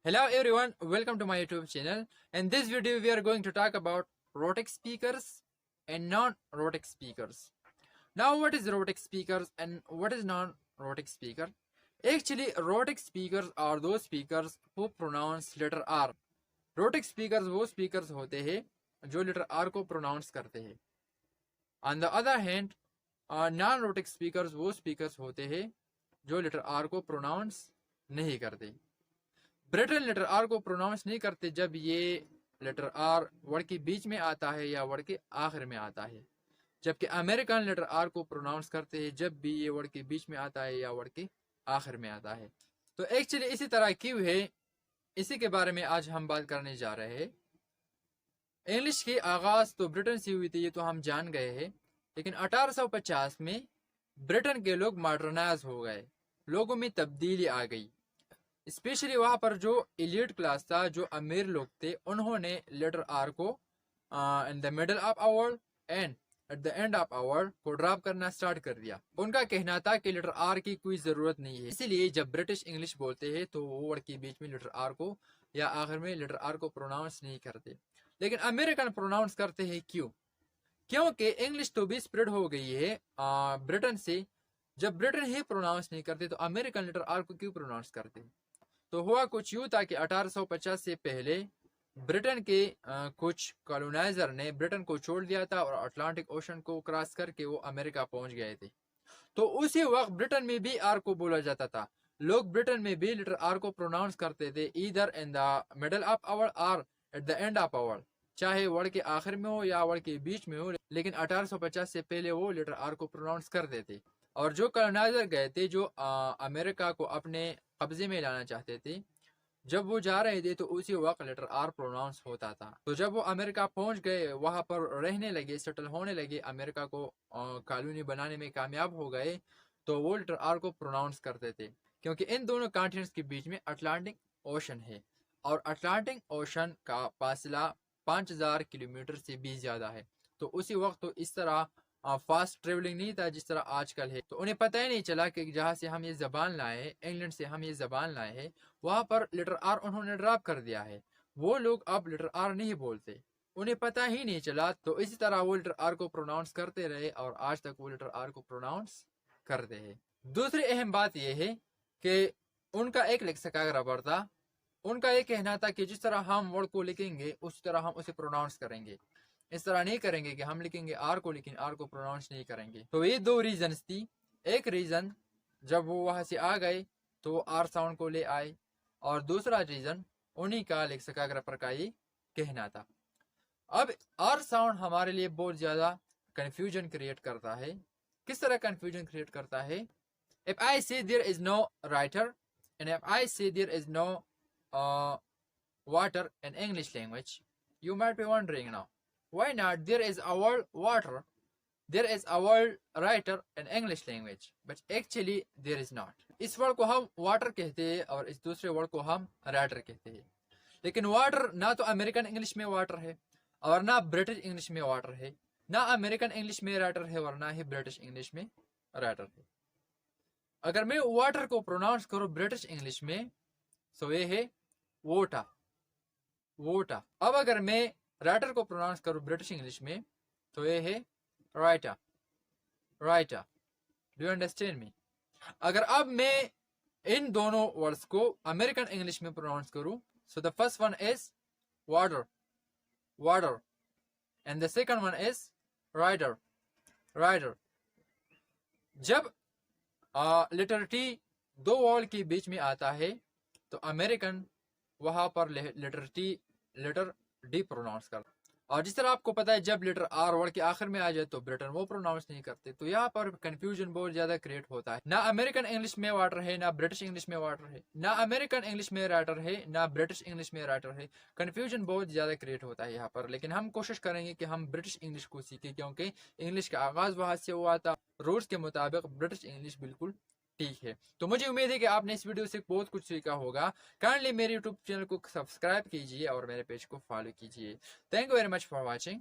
Hello everyone, welcome to my YouTube channel. In this video we are going to talk about rhotic speakers and non-rhotic speakers. Now what is rhotic speakers and what is non-rhotic speaker? Actually rhotic speakers are those speakers who pronounce letter R. Rhotic speakers वो speakers होते हैं जो letter R को pronounce करते हैं. On the other hand non-rhotic speakers वो speakers होते हैं जो letter R को pronounce नहीं करते. ब्रिटन लेटर आर को प्रोनाउंस नहीं करते जब ये लेटर आर वर्ड के बीच में आता है या वर्ड के आखिर में आता है, जबकि अमेरिकन लेटर आर को प्रोनाउंस करते हैं जब भी ये वर्ड के बीच में आता है या वर्ड के आखिर में आता है. तो एक्चुअली इसी तरह क्यों है, इसी के बारे में आज हम बात करने जा रहे हैं. इंग्लिश की आगाज तो ब्रिटेन से हुई थी, ये तो हम जान गए हैं, लेकिन 1850 में ब्रिटेन के लोग मॉडर्नाइज हो गए, लोगों में तब्दीली आ गई. स्पेशली वहां पर जो एलिट क्लास था, जो अमीर लोग थे, उन्होंने लेटर आर को in the middle of our word and at the end of our word को ड्रॉप करना स्टार्ट कर दिया. उनका कहना था कि लेटर आर की कोई जरूरत नहीं है, इसीलिए जब ब्रिटिश इंग्लिश बोलते हैं तो वो वर्ड के बीच में लेटर आर को या आखिर में लेटर आर को प्रोनाउंस नहीं करते, लेकिन अमेरिकन प्रोनाउंस करते हैं. क्यों? क्योंकि इंग्लिश तो भी स्प्रेड हो गई है ब्रिटेन से. जब ब्रिटेन ही प्रोनाउंस नहीं करते तो अमेरिकन लेटर आर को क्यों प्रोनाउंस करते? तो हुआ कुछ यूं था कि 1850 से पहले ब्रिटेन के कुछ कॉलोनाइजर ने ब्रिटेन को छोड़ दिया था और अटलांटिक ओशन को क्रॉस करके वो अमेरिका पहुंच गए थे. तो उसी वक्त ब्रिटेन में भी आर को बोला जाता था. लोग ब्रिटेन में भी लेटर आर को प्रोनाउंस करते थे either in the middle of our R at the end of our, चाहे वर्ड के आखिर में हो या वर्ड के बीच में हो, लेकिन 1850 से पहले वो लेटर आर को प्रोनाउंस करते थे. और जो कॉलोनाइजर गए थे, जो अमेरिका को अपने कब्जे में लाना चाहते थे, जब वो जा रहे थे तो उसी वक्त लेटर आर प्रोनाउंस होता था. तो जब वो अमेरिका पहुंच गए, वहां पर रहने लगे, सेटल होने लगे, अमेरिका को कॉलोनी बनाने में कामयाब हो गए, तो वो लेटर आर को प्रोनाउंस करते थे. क्योंकि इन दोनों कॉन्टिनेंट्स के बीच में अटलांटिक ओशन है और अटलांटिक ओशन का फासला 5000 किलोमीटर से भी ज्यादा है. तो उसी वक्त तो इस तरह फास्ट ट्रेवलिंग नहीं था जिस तरह आजकल है. तो उन्हें पता ही नहीं चला कि जहाँ से हम ये जबान लाए हैं, इंग्लैंड से हम ये जबान लाए हैं, वहां पर लेटर आर उन्होंने ड्रॉप कर दिया है. वो लोग अब लेटर आर नहीं बोलते, उन्हें पता ही नहीं चला. तो इसी तरह वो लेटर आर को प्रोनाउंस करते रहे और आज तक वो लेटर आर को प्रोनाउंस करते हैं. दूसरी अहम बात यह है कि उनका एक लेक्सिकोग्राफर था. उनका ये कहना था कि जिस तरह हम वर्ड को लिखेंगे उस तरह हम उसे प्रोनाउंस करेंगे. इस तरह नहीं करेंगे कि हम लिखेंगे आर को लेकिन आर को प्रोनाउंस नहीं करेंगे. तो ये दो रीजन थी. एक रीजन जब वो वहां से आ गए तो आर साउंड को ले आए, और दूसरा रीजन उन्हीं का लेक्सिकोग्राफर का ये कहना था. अब आर साउंड हमारे लिए बहुत ज्यादा कंफ्यूजन क्रिएट करता है. किस तरह कंफ्यूजन क्रिएट करता है? If I say there is no writer and if I say there is no water in English language, you might be wondering now, why not there is a word water, there is a word writer in English language, but actually there is not. इस word को हम water कहते हैं और इस दूसरे word को हम राइटर कहते हैं. लेकिन वाटर ना तो अमेरिकन इंग्लिश में वाटर है और ना ब्रिटिश इंग्लिश में वाटर है, ना अमेरिकन इंग्लिश में राइटर है और ना ही ब्रिटिश इंग्लिश में राइटर है. अगर मैं वाटर को प्रोनाउंस करूं ब्रिटिश इंग्लिश में तो ये है वोटा, वोटा. अब अगर मैं राइटर को प्रोनाउंस करूं ब्रिटिश इंग्लिश में तो ये है writer, writer. Do you understand me? अगर अब मैं इन दोनों वर्ड्स को अमेरिकन इंग्लिश में प्रोनाउंस करूं, so the first one is water, water, and the second one is writer, writer. जब लेटर टी दो वर्ड के बीच में आता है तो अमेरिकन वहां पर letter T letter D pronounce करता. और जिस तरह आपको पता है जब लेटर आर वर्ड के आखिर में आ जाए तो ब्रिटेन वो प्रोनाउंस नहीं करते. तो यहाँ पर कंफ्यूजन बहुत ज्यादा क्रिएट होता है. ना अमेरिकन इंग्लिश में वाटर है, ना ब्रिटिश इंग्लिश में वाटर है, ना अमेरिकन इंग्लिश में राइटर है, ना ब्रिटिश इंग्लिश में राइटर है. कंफ्यूजन बहुत ज्यादा क्रिएट होता है यहाँ पर. लेकिन हम कोशिश करेंगे कि हम ब्रिटिश इंग्लिश को सीखें, क्योंकि इंग्लिश का आगाज वहां से हुआ था. रूल्स के मुताबिक ब्रिटिश इंग्लिश बिल्कुल ठीक है. तो मुझे उम्मीद है कि आपने इस वीडियो से बहुत कुछ सीखा होगा. काइंडली मेरे यूट्यूब चैनल को सब्सक्राइब कीजिए और मेरे पेज को फॉलो कीजिए. Thank you very much for watching.